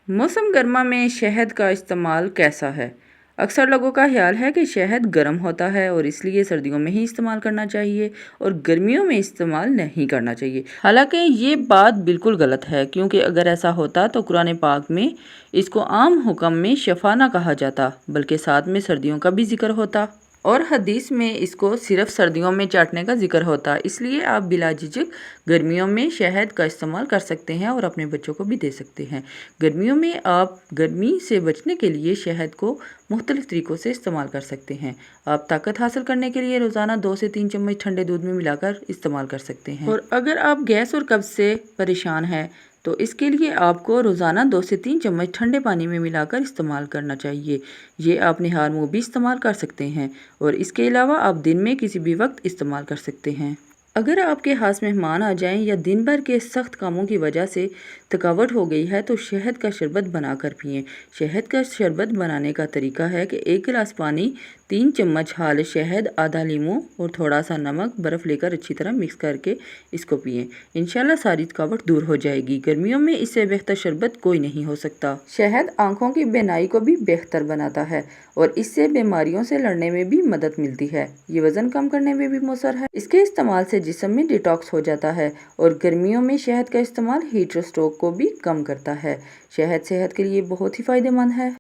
मौसम गर्मा में शहद का इस्तेमाल कैसा है? अक्सर लोगों का ख्याल है कि शहद गर्म होता है और इसलिए सर्दियों में ही इस्तेमाल करना चाहिए और गर्मियों में इस्तेमाल नहीं करना चाहिए। हालांकि ये बात बिल्कुल गलत है, क्योंकि अगर ऐसा होता तो कुरान पाक में इसको आम हुक्म में शफा ना कहा जाता, बल्कि साथ में सर्दियों का भी जिक्र होता और हदीस में इसको सिर्फ सर्दियों में चाटने का जिक्र होता। इसलिए आप बिला झिझक गर्मियों में शहद का इस्तेमाल कर सकते हैं और अपने बच्चों को भी दे सकते हैं। गर्मियों में आप गर्मी से बचने के लिए शहद को मुख्तलिफ तरीक़ों से इस्तेमाल कर सकते हैं। आप ताकत हासिल करने के लिए रोज़ाना 2 से 3 चम्मच ठंडे दूध में मिलाकर इस्तेमाल कर सकते हैं। और अगर आप गैस और कब्ज़ से परेशान हैं तो इसके लिए आपको रोज़ाना 2 से 3 चम्मच ठंडे पानी में मिलाकर इस्तेमाल करना चाहिए। ये आप निहार मुँह भी इस्तेमाल कर सकते हैं और इसके अलावा आप दिन में किसी भी वक्त इस्तेमाल कर सकते हैं। अगर आपके पास मेहमान आ जाएं या दिन भर के सख्त कामों की वजह से थकावट हो गई है तो शहद का शरबत बनाकर पिएं। शहद का शरबत बनाने का तरीका है कि 1 गिलास पानी, 3 चम्मच हाल शहद, आधा लीमू और थोड़ा सा नमक, बर्फ़ लेकर अच्छी तरह मिक्स करके इसको पिएं। इंशाल्लाह सारी थकावट दूर हो जाएगी। गर्मियों में इससे बेहतर शरबत कोई नहीं हो सकता। शहद आंखों की बीनाई को भी बेहतर बनाता है और इससे बीमारियों से लड़ने में भी मदद मिलती है। ये वज़न कम करने में भी मौसर है। इसके इस्तेमाल से जिस्म में डिटॉक्स हो जाता है और गर्मियों में शहद का इस्तेमाल हीट स्ट्रोक को भी कम करता है। शहद सेहत के लिए बहुत ही फ़ायदेमंद है।